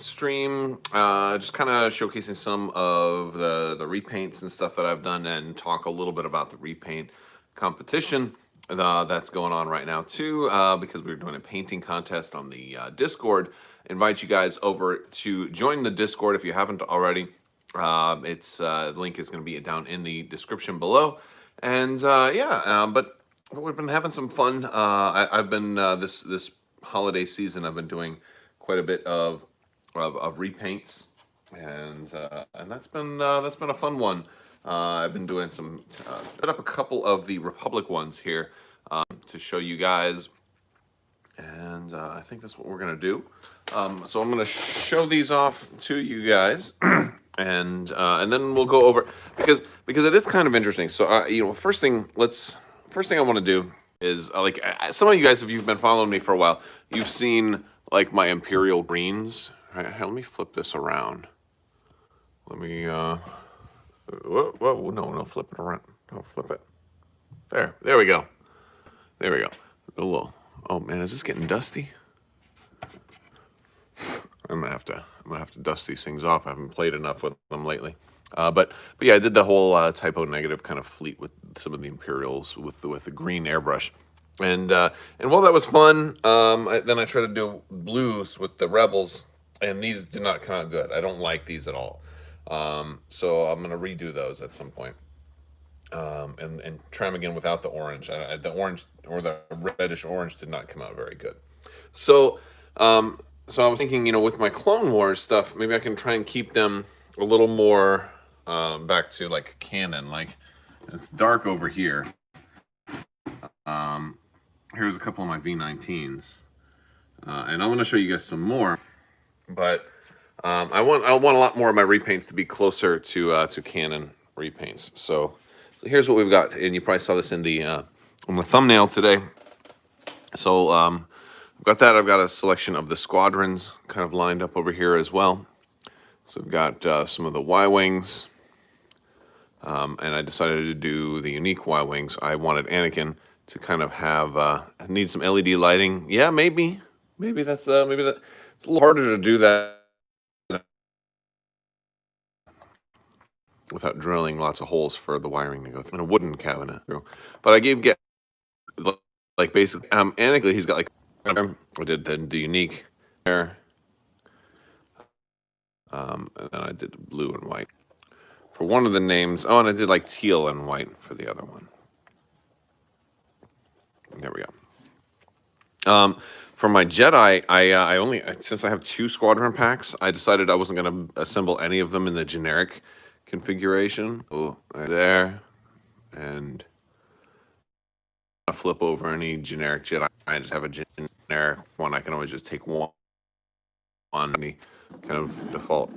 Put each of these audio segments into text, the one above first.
stream, just kind of showcasing some of the repaints and stuff that I've done, and talk a little bit about the repaint competition that's going on right now too, because we're doing a painting contest on the Discord. Invite you guys over to join the Discord if you haven't already. The link is going to be down in the description below. And but we've been having some fun. I've been this holiday season, I've been doing quite a bit of repaints, and that's been a fun one. I've been doing some set up a couple of the Republic ones here to show you guys, and I think that's what we're gonna do. So I'm gonna show these off to you guys, and then we'll go over, because it is kind of interesting. So first thing I want to do is some of you guys, if you've been following me for a while, you've seen like my Imperial Greens. All right, let me flip this around. Let me whoa, no, flip it around. No, flip it. There we go. There we go. A little. Oh man, is this getting dusty? I'm gonna have to dust these things off. I haven't played enough with them lately. But yeah, I did the whole typo negative kind of fleet with some of the Imperials with the green airbrush, and while that was fun, then I tried to do blues with the Rebels, and these did not come out good. I don't like these at all. So I'm gonna redo those at some point, and try them again without the orange. The orange, or the reddish orange, did not come out very good. So I was thinking, with my Clone Wars stuff, maybe I can try and keep them a little more back to like canon. Like, it's dark over here. Here's a couple of my V19s, and I'm going to show you guys some more. But I want a lot more of my repaints to be closer to canon repaints. So here's what we've got, and you probably saw this in the thumbnail today. So I've got that. I've got a selection of the Squadrons kind of lined up over here as well. So we've got some of the Y-Wings, and I decided to do the unique Y-Wings. I wanted Anakin to kind of have need some LED lighting. Yeah, maybe that's it's a little harder to do that without drilling lots of holes for the wiring to go through in a wooden cabinet. But I gave like basically Anakin, he's got like, I did the unique there. And then I did blue and white for one of the names. Oh, and I did like teal and white for the other one. There we go. For my Jedi, I only, since I have 2 Squadron packs, I decided I wasn't going to assemble any of them in the generic configuration. Oh, right there. And I flip over any generic Jedi. I just have a generic one. I can always just take one on any kind of default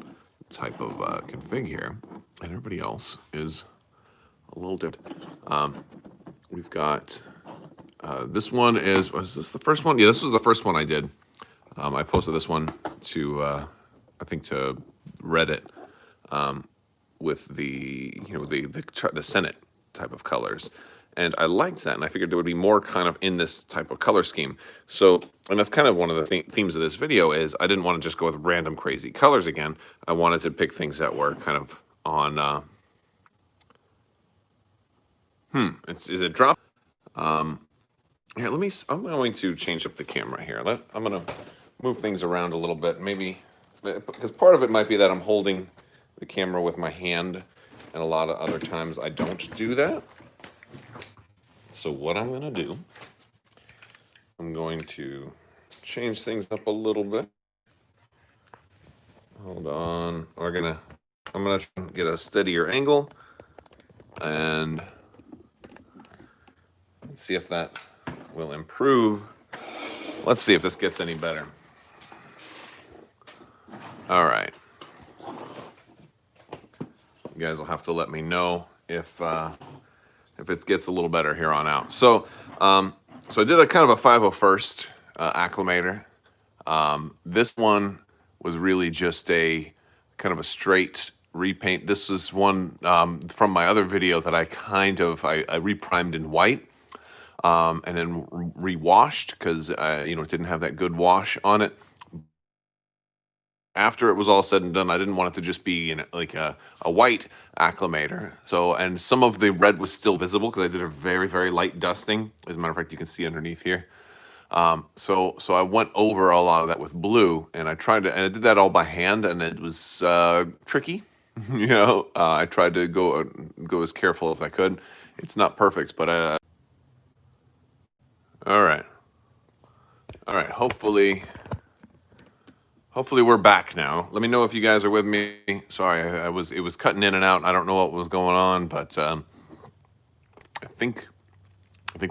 type of config here, and everybody else is a little different. We've got this one was this the first one? Yeah, this was the first one I did. I posted this one to I think to Reddit with the the Senate type of colors. And I liked that, and I figured there would be more kind of in this type of color scheme. So, and that's kind of one of the themes of this video is I didn't want to just go with random crazy colors again. I wanted to pick things that were kind of on, is it drop? Here, I'm going to change up the camera here. I'm going to move things around a little bit, maybe, because part of it might be that I'm holding the camera with my hand, and a lot of other times I don't do that. So what I'm going to do, I'm going to change things up a little bit. Hold on. I'm going to get a steadier angle, and let's see if that will improve. Let's see if this gets any better. All right. You guys will have to let me know if it gets a little better here on out. So I did a kind of a 501st Acclimator. This one was really just a kind of a straight repaint. This is one from my other video that I reprimed in white, and then rewashed because it didn't have that good wash on it. after it was all said and done, I didn't want it to just be like a white Acclimator. So, and some of the red was still visible because I did a very, very light dusting. As a matter of fact, you can see underneath here. So I went over a lot of that with blue, and and I did that all by hand, and it was tricky. I tried to go as careful as I could. It's not perfect, but all right, all right. Hopefully we're back now. Let me know if you guys are with me. Sorry, it was cutting in and out. I don't know what was going on, but I think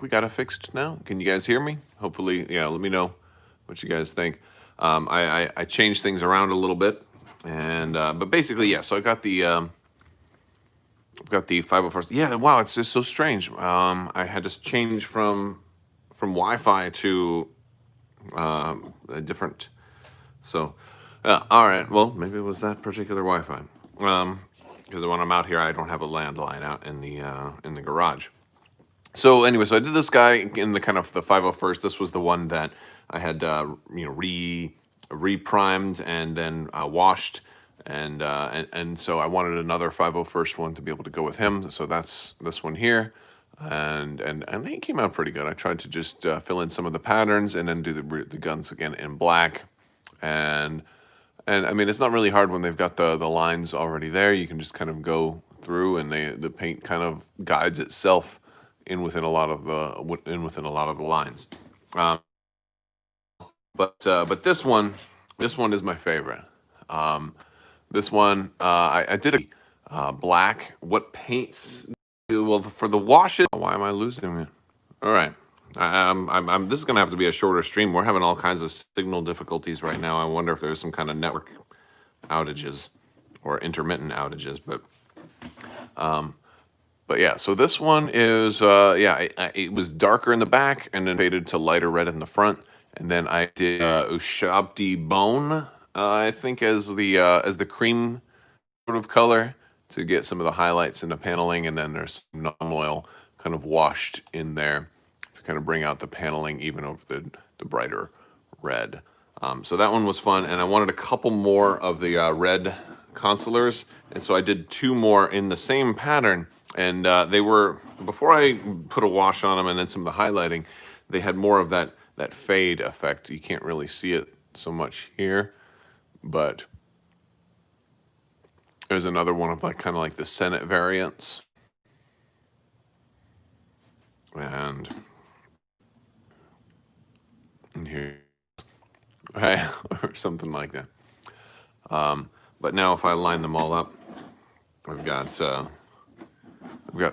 we got it fixed now. Can you guys hear me? Hopefully, yeah. Let me know what you guys think. I changed things around a little bit, and but basically, yeah. So I got the 501st. Yeah, wow, it's just so strange. I had to change from Wi-Fi to a different. So, all right. Well, maybe it was that particular Wi-Fi. Because when I'm out here, I don't have a landline out in the garage. So anyway, so I did this guy in the kind of the 501st. This was the one that I had re-primed and then washed, and so I wanted another 501st one to be able to go with him. So that's this one here, and he came out pretty good. I tried to just fill in some of the patterns and then do the guns again in black, and I mean it's not really hard when they've got the lines already there. You can just kind of go through, and the paint kind of guides itself in within a lot of the lines. But this one is my favorite. This one I did a black. What paints? Well, for the washes. Why am I losing it? All right. This is gonna have to be a shorter stream. We're having all kinds of signal difficulties right now. I wonder if there's some kind of network outages or intermittent outages, but yeah, so this one is it was darker in the back and then faded to lighter red in the front, and then I did Ushabti Bone, I think, as the cream sort of color to get some of the highlights in the paneling, and then there's some non-oil kind of washed in there to kind of bring out the paneling even over the brighter red. So that one was fun, and I wanted a couple more of the red consulars, and so I did 2 more in the same pattern. And they were, before I put a wash on them and then some of the highlighting, they had more of that fade effect. You can't really see it so much here, but there's another one of kind of like the Senate variants. And here, right, or something like that. But now if I line them all up, we've got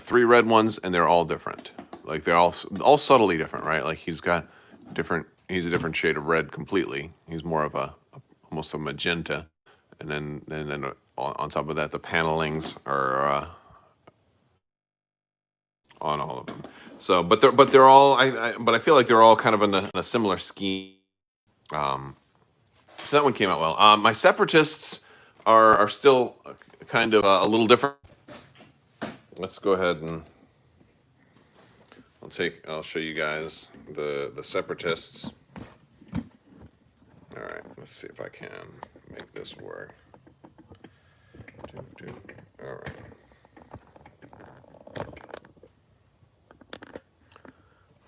3 red ones, and they're all different. Like they're all subtly different, right? Like he's a different shade of red completely. He's more of almost a magenta, and then on top of that, the panelings are on all of them. So, but they're all but I feel like they're all kind of in a similar scheme. So that one came out well. My Separatists are still kind of a little different. Let's go ahead and I'll show you guys the Separatists. All right, let's see if I can make this work. All right.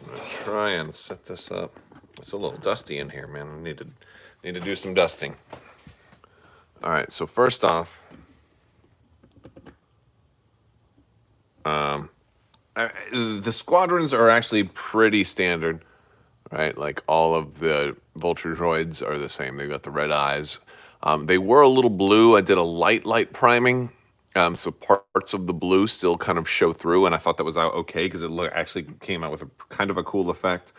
I'm gonna try and set this up. It's a little dusty in here, man. I need to do some dusting. All right, so first off, the Squadrons are actually pretty standard, right? Like all of the Vulture droids are the same. They've got the red eyes. They were a little blue. I did a light priming, so parts of the blue still kind of show through, and I thought that was okay because it actually came out with a kind of a cool effect.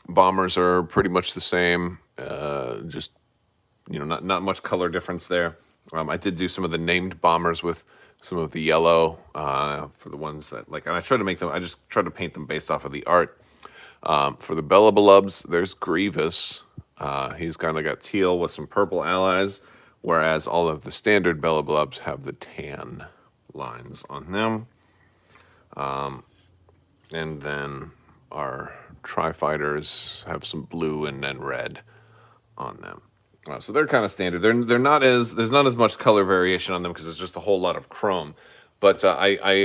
Bombers are pretty much the same, just not much color difference there. I did do some of the named bombers with some of the yellow for the ones that and I tried to make them. I just tried to paint them based off of the art. For the Bellabalubs, there's Grievous. He's kind of got teal with some purple allies, whereas all of the standard Bellabalubs have the tan lines on them. And then our Tri-Fighters have some blue and then red on them. So they're kind of standard. They're not as there's not as much color variation on them because it's just a whole lot of chrome. But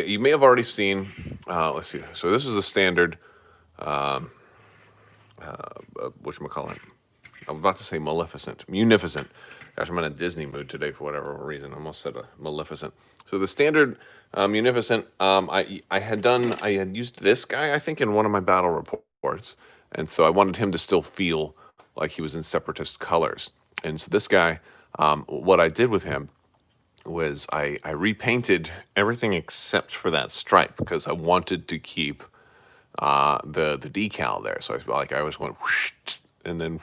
you may have already seen. Let's see. So this is a standard. Whatchamacallit. I was about to say munificent. Gosh, I'm in a Disney mood today for whatever reason. I almost said a Maleficent. So the standard munificent, I had used this guy, I think, in one of my battle reports, and so I wanted him to still feel like he was in Separatist colors. And so this guy, what I did with him was I repainted everything except for that stripe because I wanted to keep the decal there. So I was going whoosh, and then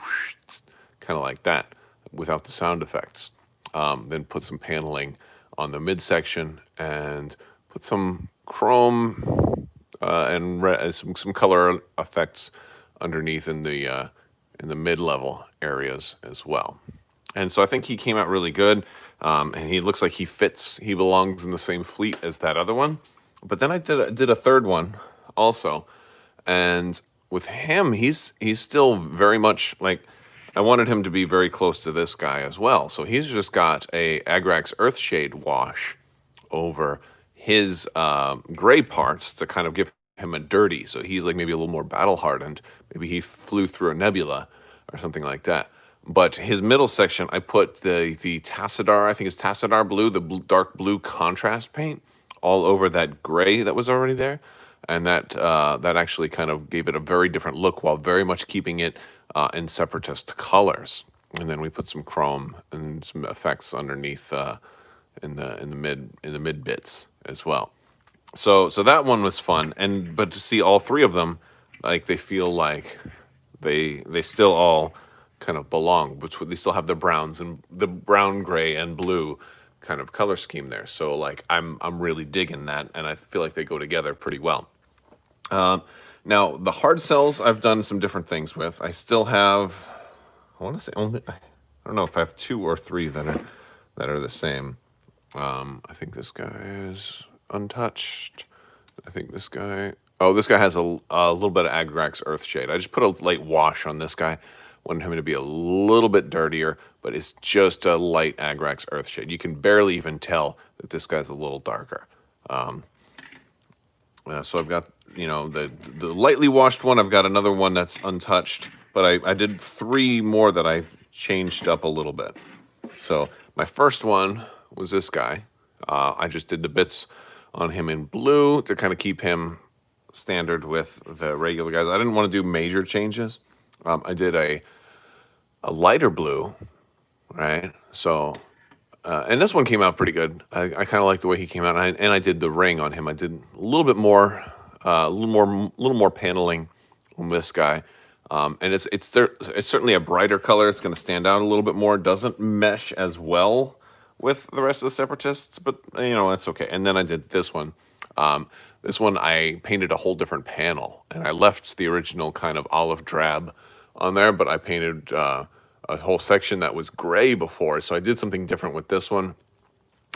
kind of like that without the sound effects. Then put some paneling on the midsection and put some chrome and some color effects underneath in the mid-level areas as well. And so I think he came out really good, and he looks like he fits. He belongs in the same fleet as that other one. But then I did a third one also, and with him, he's still very much like I wanted him to be very close to this guy as well. So he's just got a Agrax Earthshade wash over his gray parts to kind of give him a dirty. So he's like maybe a little more battle hardened. Maybe he flew through a nebula or something like that. But his middle section, I put the Tassadar, I think it's Tassadar blue, the dark blue contrast paint all over that gray that was already there. And that actually kind of gave it a very different look while very much keeping it in Separatist colors. And then we put some chrome and some effects underneath in the mid bits as well. So that one was fun, but to see all three of them, like they feel like they still all kind of belong, but they still have the browns and the brown, gray, and blue kind of color scheme there. So like I'm really digging that, and I feel like they go together pretty well. Now the hard cells I've done some different things with. I still have, I want to say only, I don't know if I have 2 or 3 that are the same. I think this guy is untouched. I think this guy, this guy has a little bit of Agrax Earthshade. I just put a light wash on this guy. Wanted him to be a little bit dirtier, but it's just a light Agrax Earthshade. You can barely even tell that this guy's a little darker. So I've got, the lightly washed one. I've got another one that's untouched, but I did 3 more that I changed up a little bit. So my first one was this guy. I just did the bits on him in blue to kind of keep him standard with the regular guys. I didn't want to do major changes. I did a lighter blue, right? So, and this one came out pretty good. I kind of like the way he came out, and I did the ring on him. I did a little more paneling on this guy, and it's certainly a brighter color. It's going to stand out a little bit more. Doesn't mesh as well with the rest of the Separatists, but it's okay. And then I did this one. This one I painted a whole different panel, and I left the original kind of olive drab on there, but I painted a whole section that was gray before, so I did something different with this one,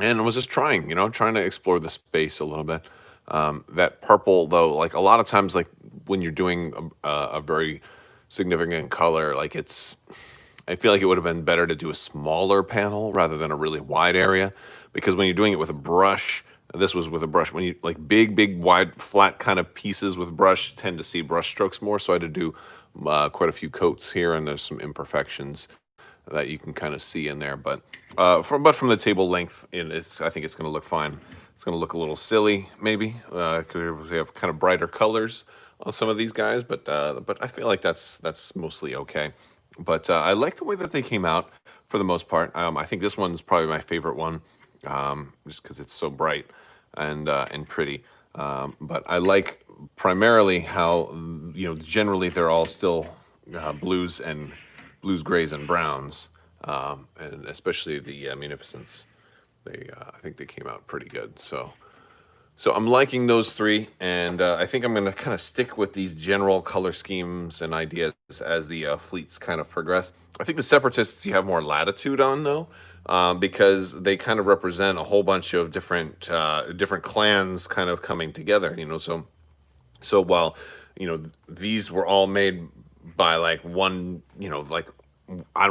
and I was just trying to explore the space a little bit. That purple, though, like a lot of times, like when you're doing a very significant color, like I feel like it would have been better to do a smaller panel rather than a really wide area, because when you're doing it with a brush, this was with a brush, when you like big, wide, flat kind of pieces with brush, tend to see brush strokes more. So I had to do quite a few coats here, and there's some imperfections that you can kind of see in there. But from the table length, I think it's going to look fine. It's going to look a little silly, maybe, because we have kind of brighter colors on some of these guys, but I feel like that's mostly okay. But I like the way that they came out for the most part. I think this one's probably my favorite one, just because it's so bright and pretty. But I like primarily how generally they're all still blues, grays, and browns, and especially the munificents. I think they came out pretty good. So I'm liking those 3, and I think I'm going to kind of stick with these general color schemes and ideas as the fleets kind of progress. I think the Separatists you have more latitude on, though, because they kind of represent a whole bunch of different clans kind of coming together. So while these were all made by like one I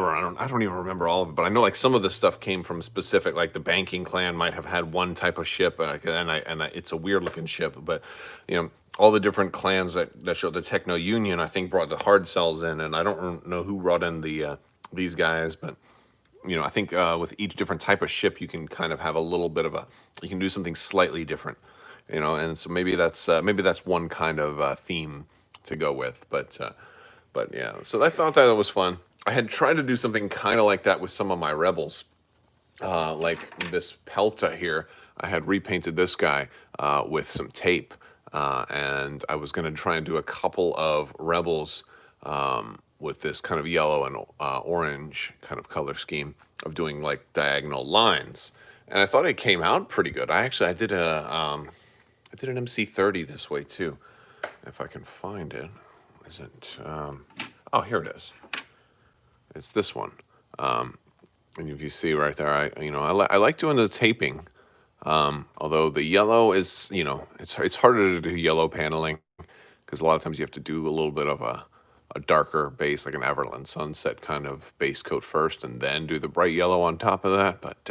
don't even remember all of it, but I know like some of the stuff came from specific, like the banking clan might have had one type of ship, it's a weird looking ship, but all the different clans that show the Techno Union, I think brought the hard cells in, and I don't know who brought in these guys, but I think with each different type of ship, you can kind of have a little bit of you can do something slightly different, and so maybe that's one kind of theme to go with, but yeah, so I thought that was fun. I had tried to do something kind of like that with some of my rebels, like this Pelta here. I had repainted this guy with some tape, and I was going to try and do a couple of rebels with this kind of yellow and orange kind of color scheme of doing like diagonal lines. And I thought it came out pretty good. I did I did an MC30 this way too, if I can find it. Is it? Oh, here it is. It's this one. And if you see right there, I like doing the taping. Although the yellow is, it's harder to do yellow paneling because a lot of times you have to do a little bit of a darker base, like an Everland Sunset kind of base coat first, and then do the bright yellow on top of that. But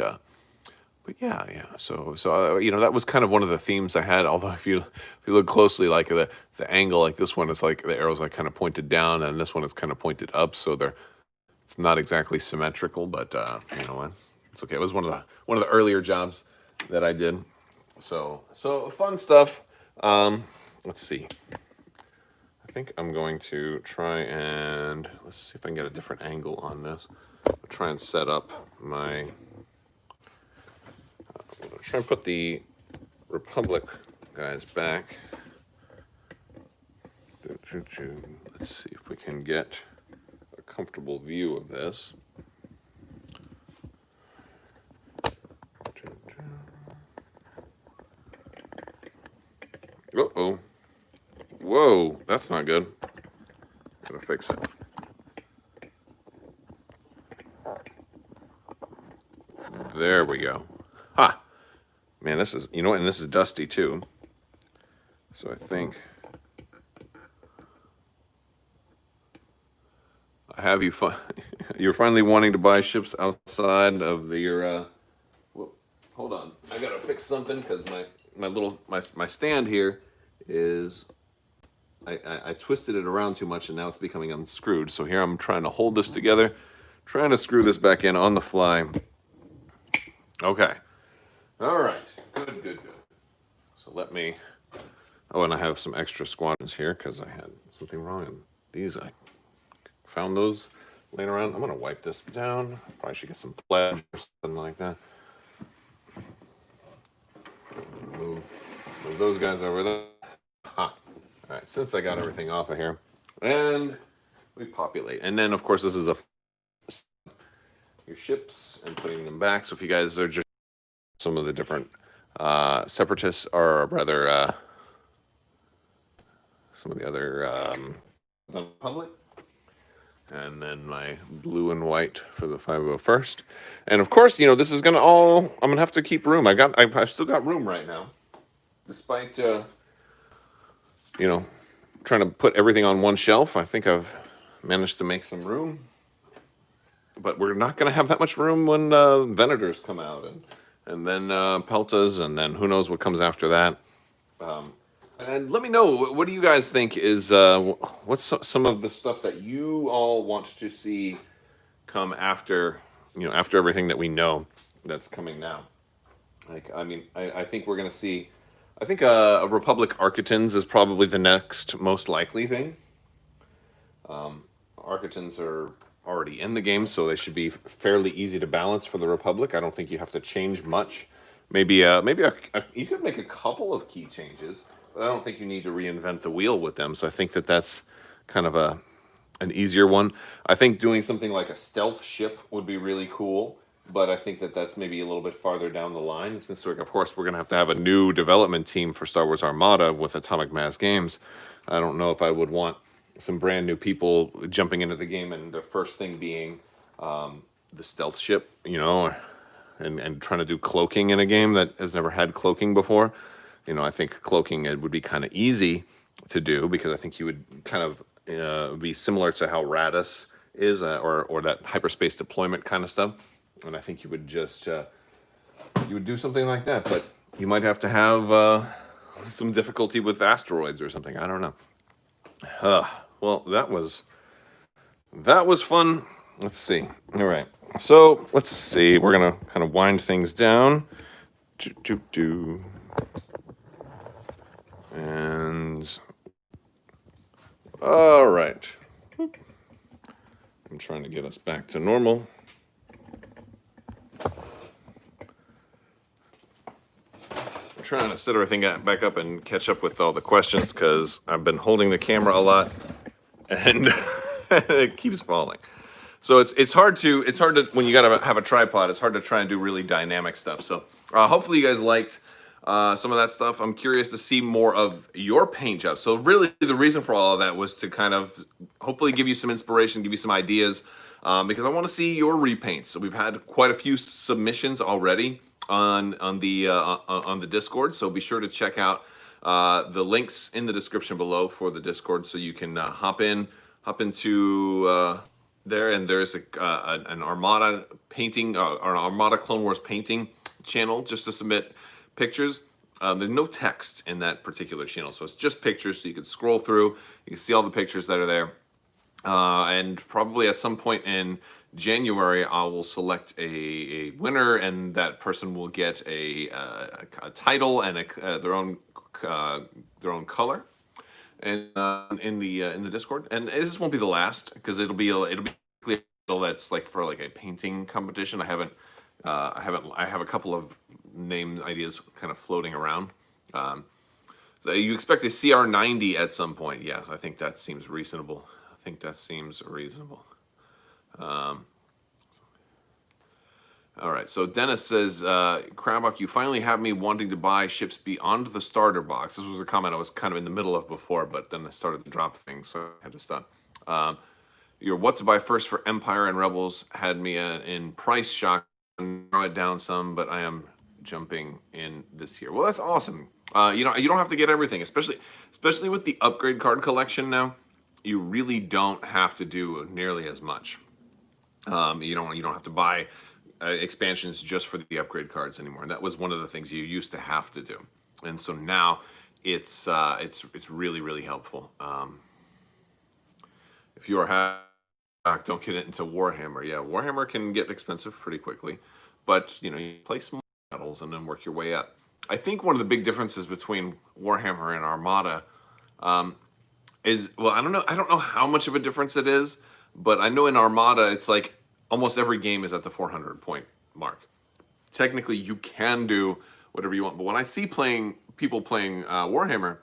yeah. So that was kind of one of the themes I had. Although if you look closely, like the angle, like this one is like the arrows are kind of pointed down, and this one is kind of pointed up. So it's not exactly symmetrical, but you know what? It's okay. It was one of the earlier jobs that I did. So fun stuff. Let's see. I think I'm going to try and let's see if I can get a different angle on this. I'll try and set up my. Try and put the Republic guys back. Let's see if we can get a comfortable view of this. Uh-oh. Whoa, that's not good. Gotta fix it. There we go. Ha! Man, this is, and this is dusty too. So I think I have you. You're finally wanting to buy ships outside of your. Well, hold on. I gotta fix something because my stand here is. I twisted it around too much and now it's becoming unscrewed. So here I'm trying to hold this together, trying to screw this back in on the fly. Okay. All right. Good. So let me. Oh, and I have some extra squadrons here because I had something wrong in these. I found those laying around. I'm going to wipe this down. Probably should get some pledge or something like that. Move those guys over there. Ha. All right, since I got everything off of here, and we populate. And then, of course, this is your ships and putting them back. So if you guys are just some of the different Separatists, or rather some of the other Republic, and then my blue and white for the 501st. And of course, this is gonna I'm gonna have to keep room. I've still got room right now, despite trying to put everything on one shelf. I think I've managed to make some room, but we're not going to have that much room when Venators come out, and then Peltas, and then who knows what comes after that. And let me know, what do you guys think is what's some of the stuff that you all want to see come after after everything that we know that's coming now. Like, I think we're going to see. I think a Republic Architans is probably the next most likely thing. Architans are already in the game, so they should be fairly easy to balance for the Republic. I don't think you have to change much. Maybe you could make a couple of key changes, but I don't think you need to reinvent the wheel with them. So I think that's kind of an easier one. I think doing something like a stealth ship would be really cool. But I think that's maybe a little bit farther down the line. Since, of course, we're going to have a new development team for Star Wars Armada with Atomic Mass Games. I don't know if I would want some brand new people jumping into the game and the first thing being the stealth ship, and trying to do cloaking in a game that has never had cloaking before. I think cloaking it would be kind of easy to do because I think you would kind of be similar to how Radis is, or that hyperspace deployment kind of stuff. And I think you would just you would do something like that, but you might have to have some difficulty with asteroids or something. I don't know. Well, that was fun. Let's see. All right. So let's see. We're gonna kind of wind things down. And all right. I'm trying to get us back to normal. I'm trying to set everything back up and catch up with all the questions because I've been holding the camera a lot and it keeps falling. So it's hard to when you gotta have a tripod. It's hard to try and do really dynamic stuff. So hopefully you guys liked some of that stuff. I'm curious to see more of your paint jobs. So really the reason for all of that was to kind of hopefully give you some inspiration, give you some ideas, because I want to see your repaints. So we've had quite a few submissions already on the Discord. So be sure to check out the links in the description below for the Discord, so you can hop into there, and there's an Armada painting or an Armada Clone Wars painting channel just to submit pictures. There's no text in that particular channel, so it's just pictures, so you can scroll through, you can see all the pictures that are there. And probably at some point in January, I will select a winner, and that person will get a title and their own color, and in the Discord. And this won't be the last, because it'll be that's like for like a painting competition. I have a couple of name ideas kind of floating around. So you expect a CR90 at some point? Yes, I think that seems reasonable. All right, so Dennis says, Crabbok, you finally have me wanting to buy ships beyond the starter box. This was a comment I was kind of in the middle of before, but then I started to drop things, so I had to stop. Your what to buy first for Empire and Rebels had me in price shock, and narrow it down some, but I am jumping in this year. Well, that's awesome. You don't have to get everything, especially with the upgrade card collection now. You really don't have to do nearly as much. You don't have to buy expansions just for the upgrade cards anymore. And that was one of the things you used to have to do. And so now it's really, really helpful. If you are don't get into Warhammer. Yeah, Warhammer can get expensive pretty quickly, but you play small battles and then work your way up. I think one of the big differences between Warhammer and Armada is, well, I don't know how much of a difference it is, but I know in Armada it's like almost every game is at the 400 point mark. Technically, you can do whatever you want, but when I see people playing Warhammer,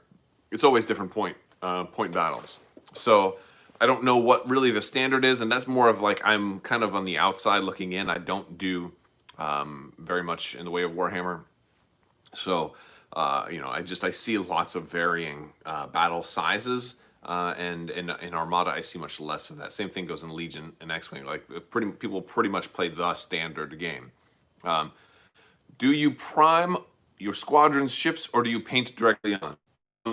it's always different point battles. So I don't know what really the standard is, and that's more of like I'm kind of on the outside looking in. I don't do very much in the way of Warhammer, so I see lots of varying battle sizes. And in Armada, I see much less of that. Same thing goes in Legion and X-Wing. Like people pretty much play the standard game. Do you prime your Squadrons ships, or do you paint directly on?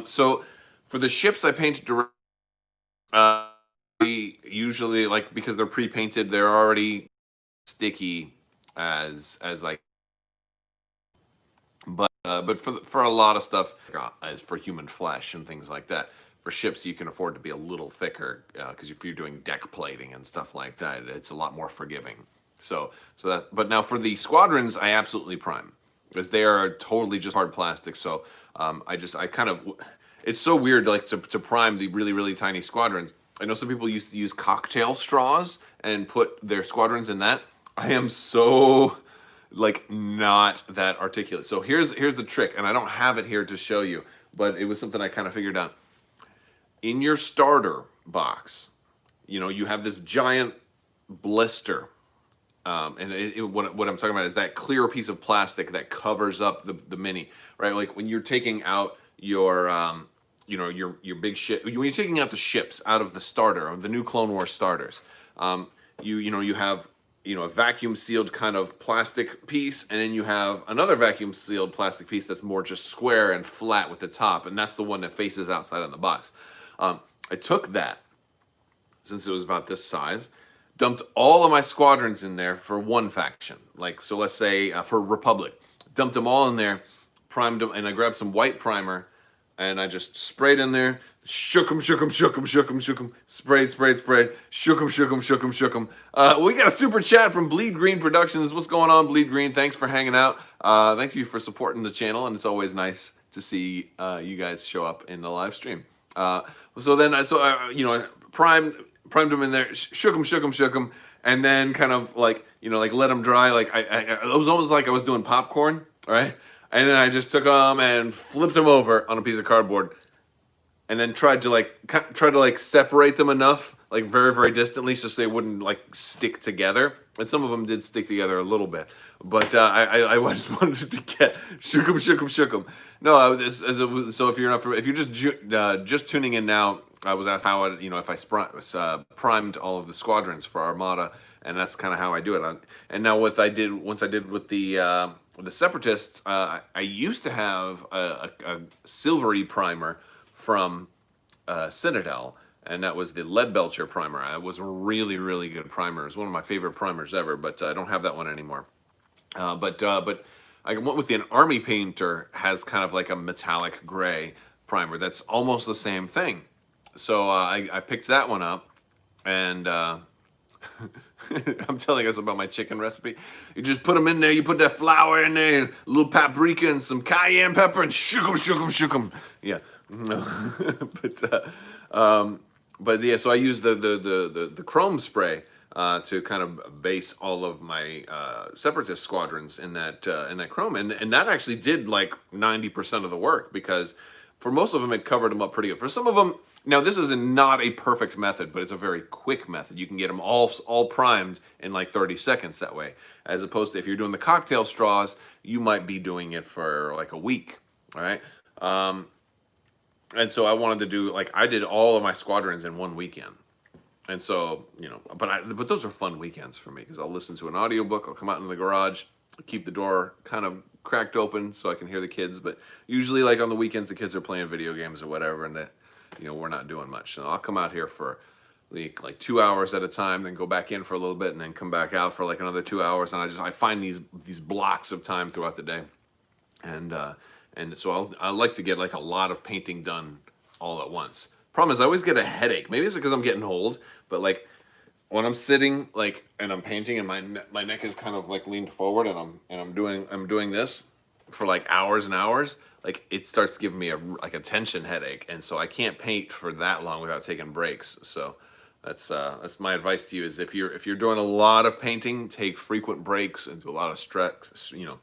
So for the ships, I paint directly. Usually, like, because they're pre-painted, they're already sticky as like. But for a lot of stuff, as for human flesh and things like that. For ships, you can afford to be a little thicker because if you're doing deck plating and stuff like that, it's a lot more forgiving. But now for the Squadrons, I absolutely prime, because they are totally just hard plastic. So it's so weird, like to prime the really, really tiny Squadrons. I know some people used to use cocktail straws and put their Squadrons in that. I am so not that articulate. So here's the trick, and I don't have it here to show you, but it was something I kind of figured out. In your starter box, you have this giant blister, and what I'm talking about is that clear piece of plastic that covers up the mini, right? Like when you're taking out your big ship, when you're taking out the ships out of the starter, of the new Clone Wars starters, you have a vacuum sealed kind of plastic piece, and then you have another vacuum sealed plastic piece that's more just square and flat with the top, and that's the one that faces outside on the box. I took that, since it was about this size, dumped all of my squadrons in there for one faction. Like, so let's say for Republic, dumped them all in there, primed them, and I grabbed some white primer, and I just sprayed in there, shook them, shook them, shook them, shook them, shook them, sprayed, sprayed, sprayed, shook them, shook them, shook them, shook them. We got a super chat from Bleed Green Productions. What's going on, Bleed Green? Thanks for hanging out. Thank you for supporting the channel, and it's always nice to see you guys show up in the live stream. So then, you know, primed them in there, shook them, shook them, shook them, and then kind of like, you know, like let them dry. Like it was almost like I was doing popcorn, right? And then I just took them and flipped them over on a piece of cardboard, and then tried to like separate them enough, like very, very distantly, so they wouldn't like stick together. And some of them did stick together a little bit, but I just wanted to get shook them, shook them, shook them. No, so if you're just tuning in now, I was asked how you know, if I primed all of the squadrons for Armada, and that's kind of how I do it. And now once I did with the Separatists, I used to have a silvery primer from Citadel, and that was the Lead Belcher primer. It was a really, really good primer. It was one of my favorite primers ever, but I don't have that one anymore. But I went with an Army Painter, has kind of like a metallic gray primer that's almost the same thing. So I picked that one up, and I'm telling us about my chicken recipe. You just put them in there, you put that flour in there, a little paprika and some cayenne pepper, and shook them, shook them, shook them. Yeah. But yeah, so I used the chrome spray to kind of base all of my Separatist squadrons in that chrome, and that actually did like 90% of the work, because for most of them it covered them up pretty good. For some of them, now this is not a perfect method, but it's a very quick method. You can get them all primed in like 30 seconds that way, as opposed to if you're doing the cocktail straws, you might be doing it for like a week. All right. And so I wanted to do, like, I did all of my squadrons in one weekend. And so, you know, but those are fun weekends for me, because I'll listen to an audiobook, I'll come out in the garage, keep the door kind of cracked open so I can hear the kids. But usually, like, on the weekends, the kids are playing video games or whatever, and you know, we're not doing much. So I'll come out here for like 2 hours at a time, then go back in for a little bit, and then come back out for like another 2 hours. And I find these blocks of time throughout the day. And so I like to get like a lot of painting done all at once. Problem is, I always get a headache. Maybe it's because I'm getting old, but like when I'm sitting like and I'm painting and my neck is kind of like leaned forward, and I'm doing this for like hours and hours, like it starts to give me a tension headache, and so I can't paint for that long without taking breaks. So that's my advice to you, is if you're doing a lot of painting, take frequent breaks and do a lot of stretch, you know.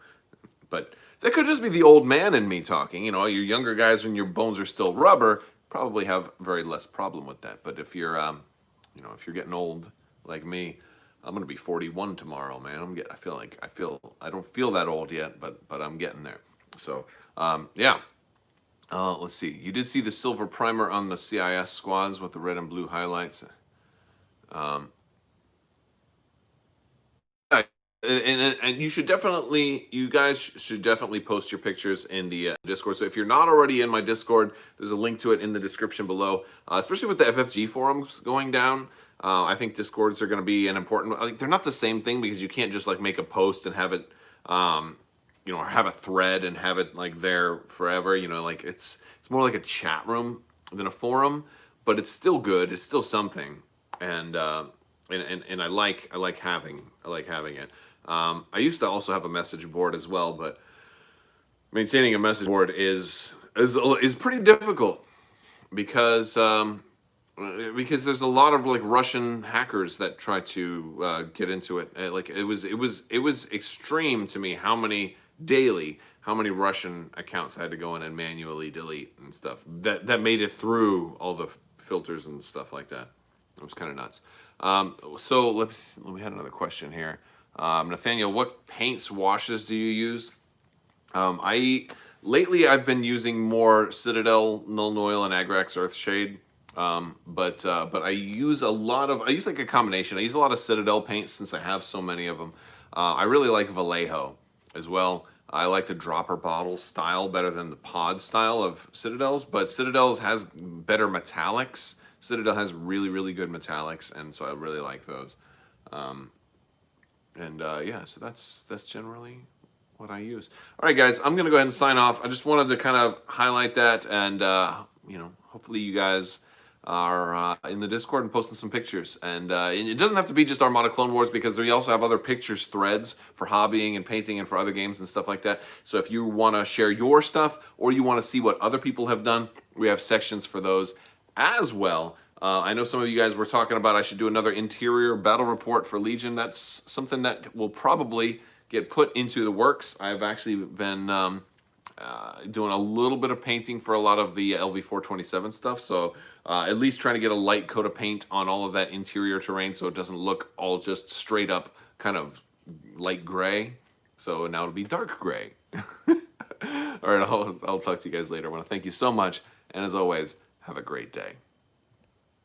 But that could just be the old man in me talking. You know, you younger guys, when your bones are still rubber, probably have very less problem with that. But if you're, you know, if you're getting old like me, I'm gonna be 41 tomorrow, man. I don't feel that old yet, but I'm getting there. So, yeah. Let's see. You did see the silver primer on the CIS squads with the red and blue highlights. And you guys should definitely post your pictures in the Discord. So if you're not already in my Discord, there's a link to it in the description below. Especially with the FFG forums going down, I think Discords are going to be an important. Like, they're not the same thing, because you can't just like make a post and have it, you know, have a thread and have it like there forever. You know, like it's more like a chat room than a forum, but it's still good. It's still something, and I like having it. I used to also have a message board as well, but maintaining a message board is pretty difficult, because there's a lot of like Russian hackers that try to get into it. Like it was extreme to me how many Russian accounts I had to go in and manually delete and stuff that made it through all the filters and stuff like that. It was kind of nuts. So we had another question here. Nathaniel, what paints, washes do you use? Lately I've been using more Citadel, Null Oil, and Agrax Earthshade. But I use like a combination. I use a lot of Citadel paints since I have so many of them. I really like Vallejo as well. I like the dropper bottle style better than the pod style of Citadels, but Citadels has better metallics. Citadel has really, really good metallics, and so I really like those. Yeah, so that's generally what I use. All right, guys, I'm gonna go ahead and sign off. I just wanted to kind of highlight that, and hopefully you guys are in the Discord and posting some pictures. And it doesn't have to be just Armada Clone Wars, because we also have other pictures threads for hobbying and painting and for other games and stuff like that. So if you want to share your stuff, or you want to see what other people have done, we have sections for those as well. I know some of you guys were talking about I should do another interior battle report for Legion. That's something that will probably get put into the works. I've actually been doing a little bit of painting for a lot of the LV427 stuff, so at least trying to get a light coat of paint on all of that interior terrain so it doesn't look all just straight up kind of light gray. So now it'll be dark gray. All right, I'll talk to you guys later. I want to thank you so much, and as always, have a great day.